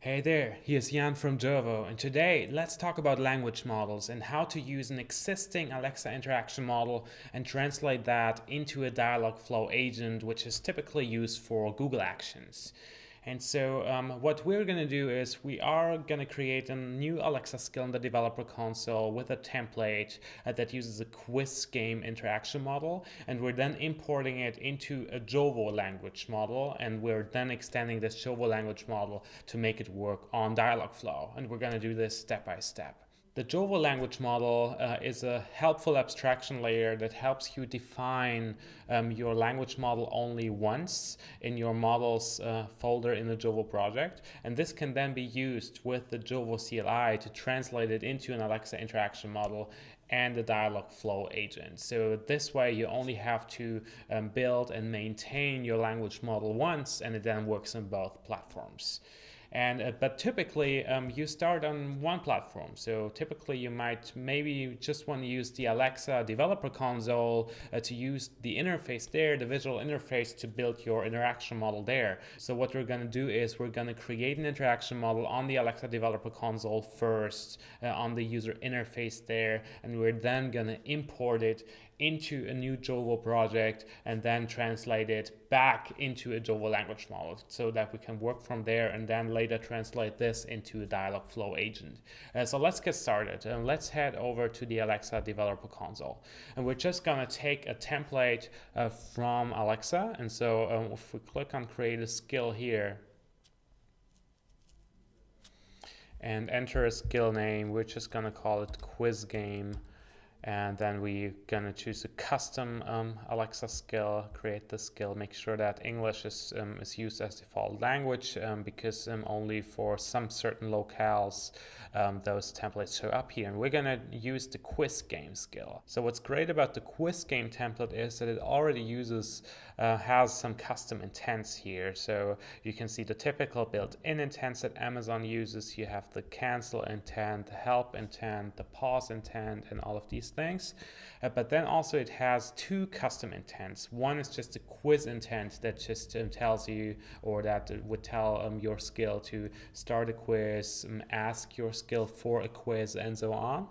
Hey there, here's Jan from Jovo, and today let's talk about language models and how to use an existing Alexa interaction model and translate that into a Dialogflow agent, which is typically used for Google Actions. And so what we're going to do is we are going to create a new Alexa skill in the developer console with a template that uses a quiz game interaction model. And we're then importing it into a Jovo language model. And we're then extending this Jovo language model to make it work on Dialogflow. And we're going to do this step by step. The Jovo language model is a helpful abstraction layer that helps you define your language model only once in your models folder in the Jovo project. And this can then be used with the Jovo CLI to translate it into an Alexa interaction model and a Dialogflow agent. So this way you only have to build and maintain your language model once, and it then works on both platforms. But typically you start on one platform. So typically you might maybe just want to use the Alexa developer console to use the interface there, the visual interface, to build your interaction model there. So what we're going to do is we're going to create an interaction model on the Alexa developer console first on the user interface there, and we're then going to import it into a new Jovo project and then translate it back into a Jovo language model so that we can work from there and then later translate this into a Dialogflow agent. So let's get started and let's head over to the Alexa developer console. And we're just going to take a template from Alexa. And so if we click on create a skill here and enter a skill name, we're just going to call it quiz game. And then we're going to choose a custom Alexa skill, create the skill, make sure that English is used as default language because only for some certain locales those templates show up here. And we're going to use the quiz game skill. So what's great about the quiz game template is that it already has some custom intents here. So you can see the typical built-in intents that Amazon uses. You have the cancel intent, the help intent, the pause intent, and all of these things. But then also it has two custom intents. One is just a quiz intent that just tells you, or that would tell your skill to start a quiz, ask your skill for a quiz, and so on.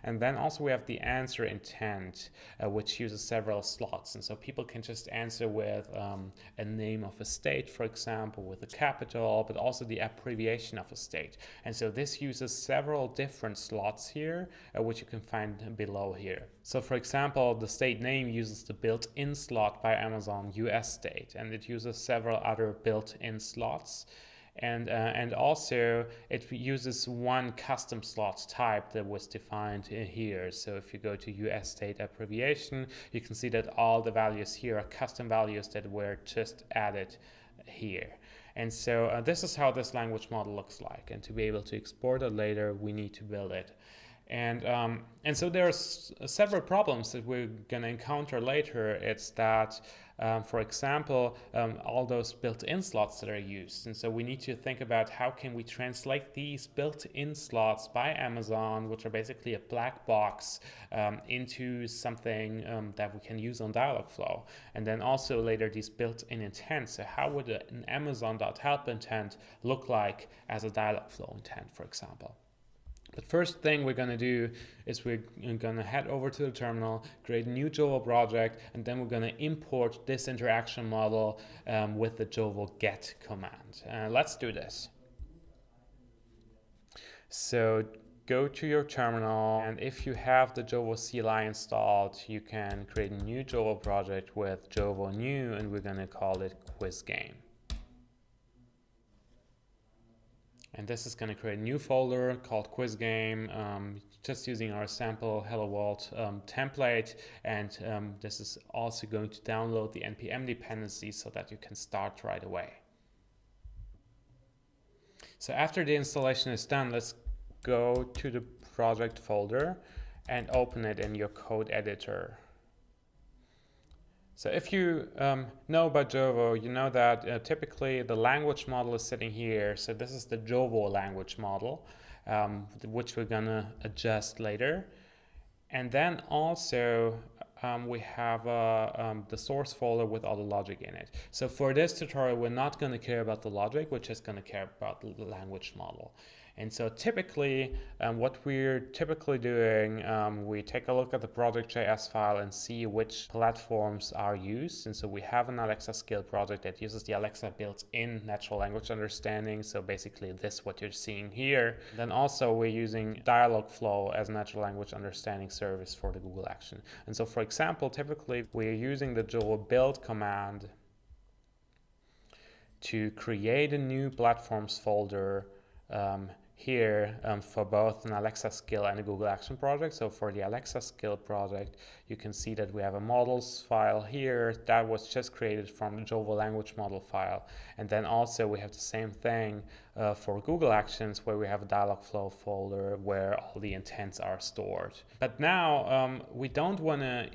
And then also we have the answer intent, which uses several slots. And so people can just answer with a name of a state, for example, with a capital, but also the abbreviation of a state. And so this uses several different slots here, which you can find below here. So for example, the state name uses the built-in slot by Amazon US state, and it uses several other built-in slots. And also it uses one custom slot type that was defined here. So if you go to US state abbreviation, you can see that all the values here are custom values that were just added here. And so this is how this language model looks like. And to be able to export it later, we need to build it. And so there's several problems that we're going to encounter later. It's that, for example, all those built-in slots that are used. And so we need to think about how can we translate these built-in slots by Amazon, which are basically a black box, into something that we can use on Dialogflow. And then also later these built-in intents. So how would an Amazon.help intent look like as a Dialogflow intent, for example? But first thing we're going to do is we're going to head over to the terminal, create a new Jovo project, and then we're going to import this interaction model with the Jovo get command. Let's do this. So go to your terminal, and if you have the Jovo CLI installed, you can create a new Jovo project with Jovo new, and we're going to call it quiz game. And this is going to create a new folder called quiz game, just using our sample hello world template. And this is also going to download the npm dependency so that you can start right away. So after the installation is done, let's go to the project folder and open it in your code editor. So if you know about Jovo, you know that typically the language model is sitting here. So this is the Jovo language model, which we're going to adjust later. And then also we have the source folder with all the logic in it. So for this tutorial, we're not going to care about the logic, we're just going to care about the language model. And so typically, what we're typically doing, we take a look at the project.js file and see which platforms are used. And so we have an Alexa skill project that uses the Alexa built-in natural language understanding. So basically this, what you're seeing here. Then also we're using Dialogflow as a natural language understanding service for the Google action. And so for example, typically we're using the Jovo build command to create a new platforms folder here for both an Alexa skill and a Google Action project. So for the Alexa skill project, you can see that we have a models file here that was just created from the Jovo language model file. And then also we have the same thing for Google Actions, where we have a Dialogflow folder where all the intents are stored. But now we don't want to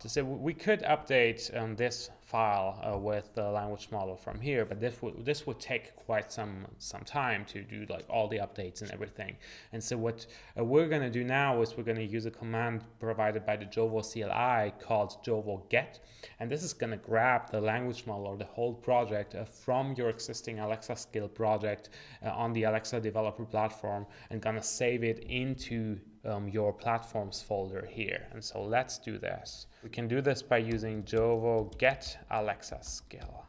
so we could update this file with the language model from here, but this would take quite some time to do like all the updates and everything. And so what we're going to do now is we're going to use a command provided by the Jovo CLI called Jovo get, and this is going to grab the language model or the whole project from your existing Alexa skill project on the Alexa developer platform and going to save it into your platforms folder here. And so let's do this. We can do this by using Jovo get Alexa skill.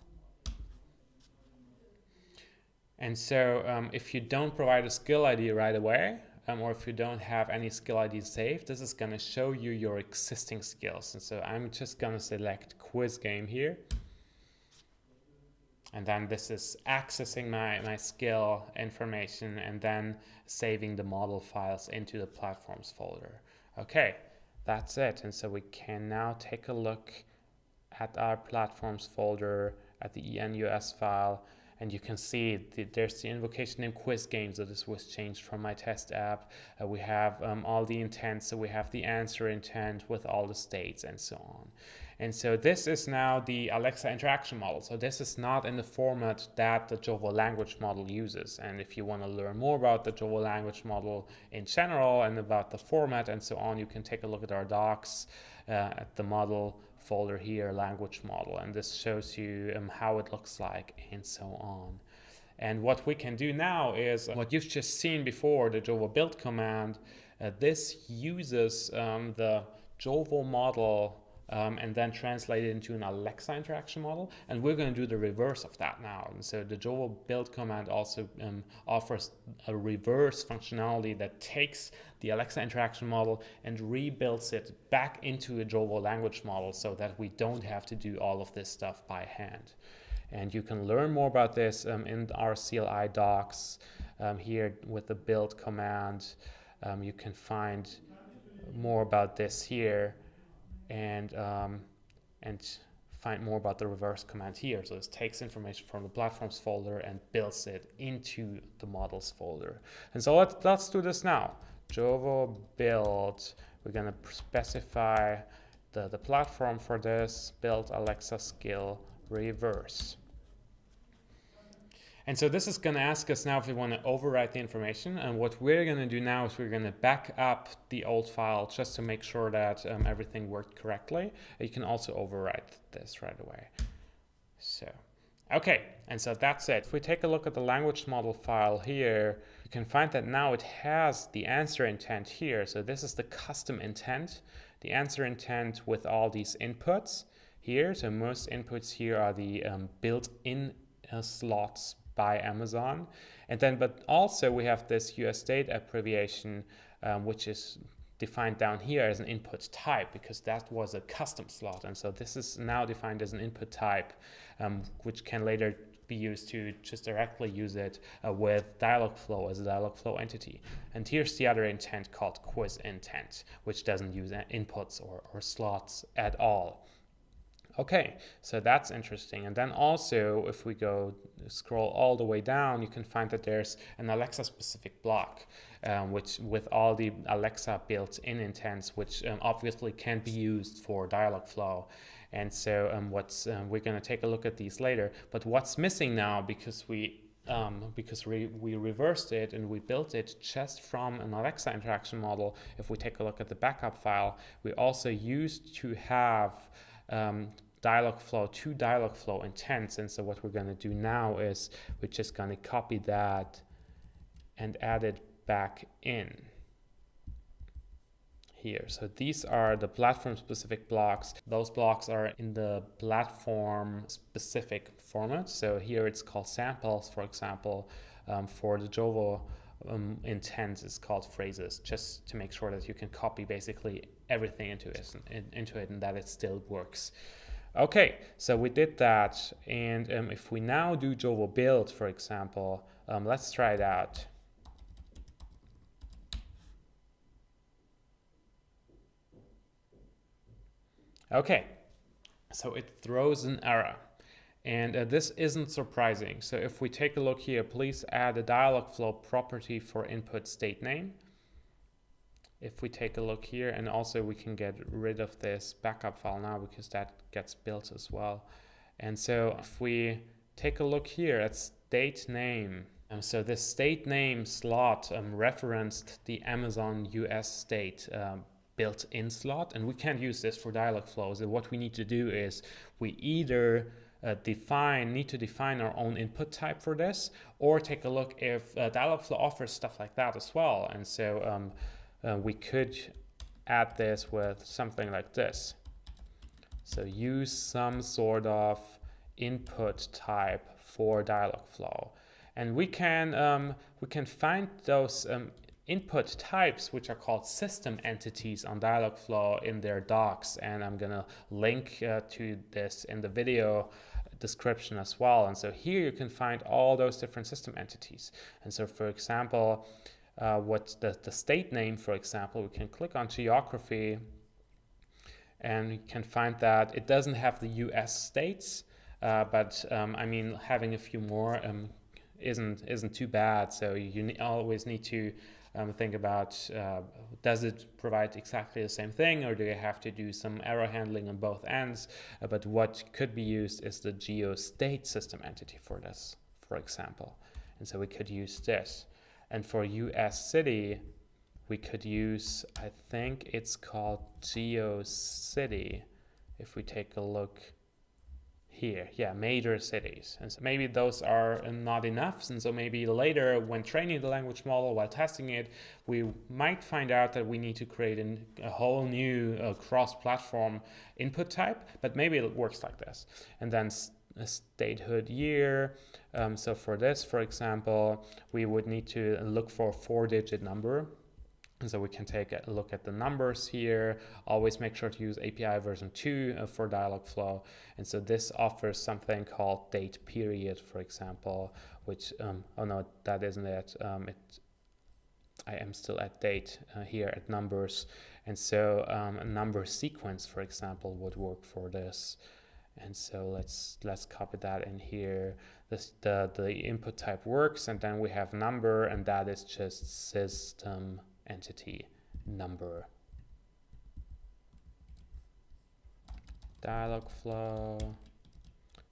And so if you don't provide a skill ID right away, or if you don't have any skill ID saved, this is going to show you your existing skills. And so I'm just going to select quiz game here. And then this is accessing my skill information and then saving the model files into the platforms folder. Okay, that's it. And so we can now take a look at our platforms folder at the enus file. And you can see there's the invocation name quiz game. So this was changed from my test app. We have all the intents. So we have the answer intent with all the states and so on. And so this is now the Alexa interaction model. So this is not in the format that the Jovo language model uses. And if you want to learn more about the Jovo language model in general and about the format and so on, you can take a look at our docs at the model folder here, language model. And this shows you how it looks like and so on. And what we can do now is what you've just seen before, the Jovo build command. This uses the Jovo model and then translate it into an Alexa interaction model. And we're going to do the reverse of that now. And so the Jovo build command also offers a reverse functionality that takes the Alexa interaction model and rebuilds it back into a Jovo language model so that we don't have to do all of this stuff by hand. And you can learn more about this in our CLI docs here with the build command. You can find more about this here. And find more about the reverse command here. So this takes information from the platforms folder and builds it into the models folder. And so let's do this now. Jovo build, we're going to specify the platform for this, build Alexa skill reverse. And so this is going to ask us now if we want to overwrite the information. And what we're going to do now is we're going to back up the old file just to make sure that everything worked correctly. You can also overwrite this right away. So, okay, and so that's it. If we take a look at the language model file here, you can find that now it has the answer intent here. So this is the custom intent, the answer intent with all these inputs here. So most inputs here are the built-in slots by Amazon. And then, but also we have this US date abbreviation, which is defined down here as an input type because that was a custom slot. And so this is now defined as an input type, which can later be used to just directly use it with Dialogflow as a Dialogflow entity. And here's the other intent called quiz intent, which doesn't use inputs or slots at all. Okay, so that's interesting. And then also, if we go scroll all the way down, you can find that there's an Alexa specific block, which with all the Alexa built-in intents, which obviously can be used for Dialogflow. And so we're going to take a look at these later. But what's missing now, because we because we reversed it and we built it just from an Alexa interaction model. If we take a look at the backup file, we also used to have two Dialogflow intents. And so what we're going to do now is we're just going to copy that and add it back in here. So these are the platform specific blocks. Those blocks are in the platform specific format. So here it's called samples, for example. For the Jovo intent, it's called phrases, just to make sure that you can copy basically everything into it and that it still works. Okay, so we did that. And if we now do Jovo build, for example, let's try it out. Okay, so it throws an error, and this isn't surprising. So if we take a look here, please add a Dialogflow property for input state name. If we take a look here, and also we can get rid of this backup file now because that gets built as well. And so if we take a look here at state name, so this state name slot referenced the Amazon US state built-in slot, and we can't use this for Dialogflow. So what we need to do is we either need to define our own input type for this, or take a look if Dialogflow offers stuff like that as well. And so we could add this with something like this. So use some sort of input type for Dialogflow, and we can find those input types, which are called system entities on Dialogflow, in their docs, and I'm gonna link to this in the video description as well. And so here you can find all those different system entities. And so for example, what the state name, for example, we can click on geography and you can find that it doesn't have the US states, but I mean, having a few more isn't too bad. So you always need to think about, does it provide exactly the same thing, or do you have to do some error handling on both ends? But what could be used is the geostate system entity for this, for example. And so we could use this. And for US city, we could use, I think it's called GeoCity. If we take a look here, yeah, major cities. And so maybe those are not enough, and so maybe later when training the language model, while testing it, we might find out that we need to create a whole new cross-platform input type, but maybe it works like this. And then a statehood year. So for this, for example, we would need to look for a 4-digit number. And so we can take a look at the numbers here. Always make sure to use API version 2 for Dialogflow. And so this offers something called date period, for example, which, oh no, that isn't it. I am still at date here at numbers. And so a number sequence, for example, would work for this. And so let's copy that in here. The input type works, and then we have number, and that is just system entity number. Dialogflow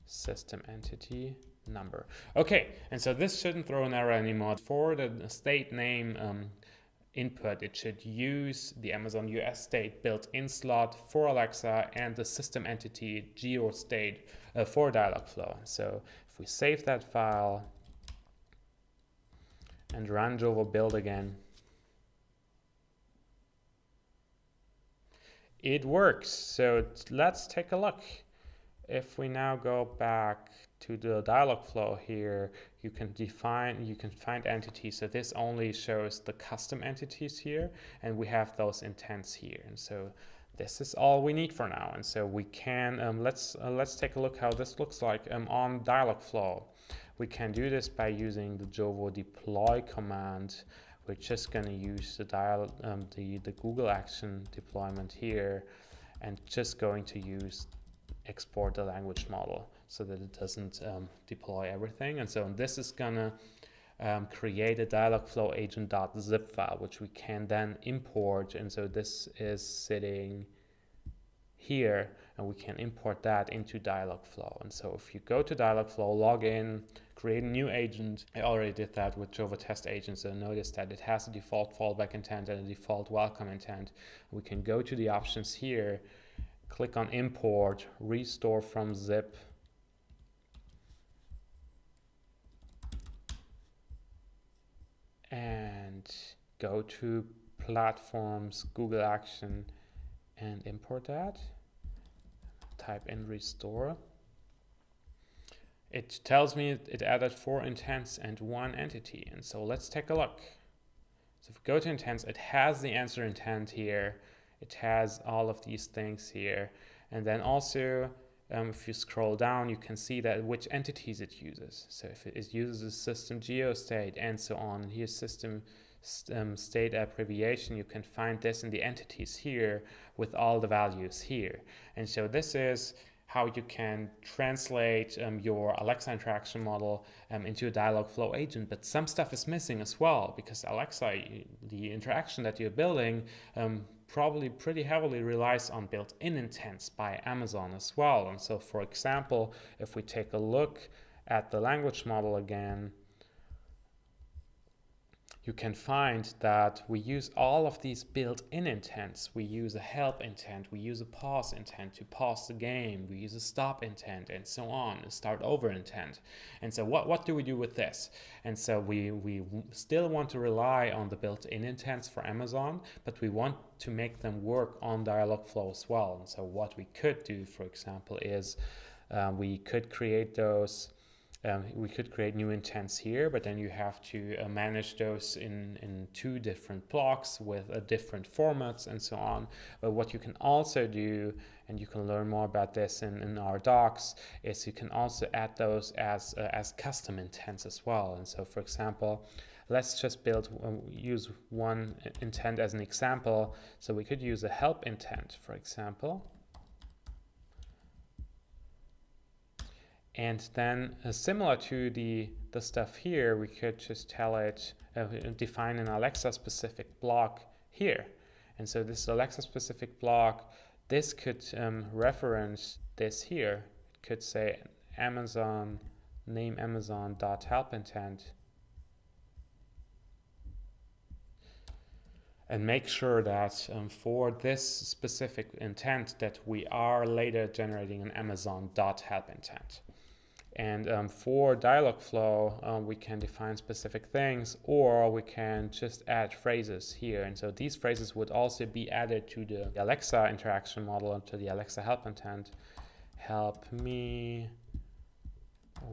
system entity number. Okay, and so this shouldn't throw an error anymore. For the state name input, it should use the Amazon US state built-in slot for Alexa and the system entity geostate for Dialogflow. So if we save that file and run Jovo build again, it works. So let's take a look. If we now go back to the Dialogflow here, you can find entities. So this only shows the custom entities here, and we have those intents here. And so this is all we need for now. And so we can let's take a look how this looks like on Dialogflow. We can do this by using the Jovo deploy command. We're just going to use the Google Action deployment here, and just going to use export the language model so that it doesn't deploy everything. And so this is going to create a Dialogflow agent.zip file, which we can then import. And so this is sitting here, and we can import that into Dialogflow. And so if you go to Dialogflow, log in, create a new agent. I already did that with Jovo test agents, and notice that it has a default fallback intent and a default welcome intent. We can go to the options here, click on import, restore from zip, and go to platforms, Google Action, and import that. Type in restore. It tells me it added 4 intents and 1 entity. And so let's take a look. So if we go to intents, it has the answer intent here. It has all of these things here. And then also, if you scroll down, you can see that which entities it uses. So if it uses a system geostate and so on, and here's system state abbreviation, you can find this in the entities here with all the values here. And so this is how you can translate your Alexa interaction model into a Dialogflow agent. But some stuff is missing as well, because Alexa, the interaction that you're building, probably pretty heavily relies on built-in intents by Amazon as well. And so, for example, if we take a look at the language model again, you can find that we use all of these built-in intents. We use a help intent, we use a pause intent to pause the game, we use a stop intent, and so on, a start over intent. And so what do we do with this? And so we still want to rely on the built-in intents for Amazon, but we want to make them work on Dialogflow as well. And so what we could do, for example, is we could create those. We could create new intents here, but then you have to manage those in 2 different blocks with different formats and so on. But what you can also do, and you can learn more about this in our docs, is you can also add those as custom intents as well. And so, for example, let's just use one intent as an example. So we could use a help intent, for example. And then similar to the stuff here, we could just tell it, define an Alexa specific block here. And so this Alexa specific block, this could reference this here. It could say Amazon, name Amazon.help intent. And make sure that for this specific intent that we are later generating an Amazon.help intent. And for Dialogflow, we can define specific things, or we can just add phrases here. And so these phrases would also be added to the Alexa interaction model and to the Alexa help intent. Help me,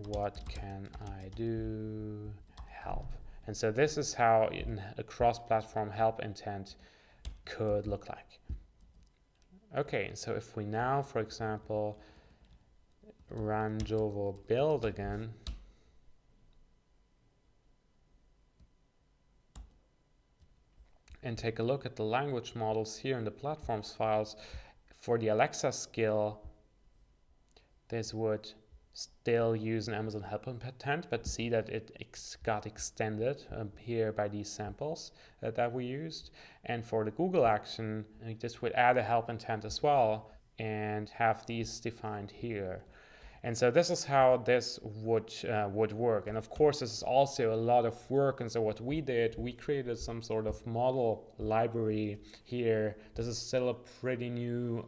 what can I do? Help. And so this is how a cross-platform help intent could look like. Okay, so if we now, for example, run Jovo build again, and take a look at the language models here in the platforms files, for the Alexa skill, this would still use an Amazon help intent, but see that it got extended here by these samples that we used. And for the Google action, this would add a help intent as well and have these defined here. And so this is how this would work. And of course, this is also a lot of work. And so what we did, we created some sort of model library here. This is still a pretty new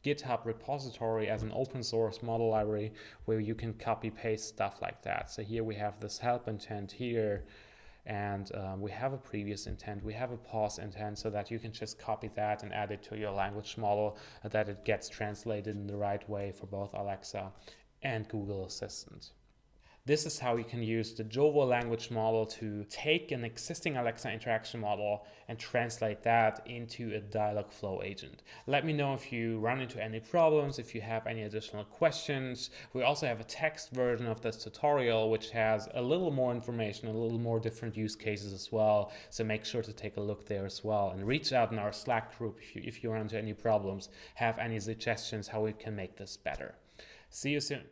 GitHub repository as an open source model library where you can copy paste stuff like that. So here we have this help intent here, and we have a previous intent, we have a pause intent, so that you can just copy that and add it to your language model, that it gets translated in the right way for both Alexa and Google Assistant. This is how you can use the Jovo language model to take an existing Alexa interaction model and translate that into a Dialogflow agent. Let me know if you run into any problems, if you have any additional questions. We also have a text version of this tutorial, which has a little more information, a little more different use cases as well. So make sure to take a look there as well, and reach out in our Slack group if you run into any problems, have any suggestions how we can make this better. See you soon.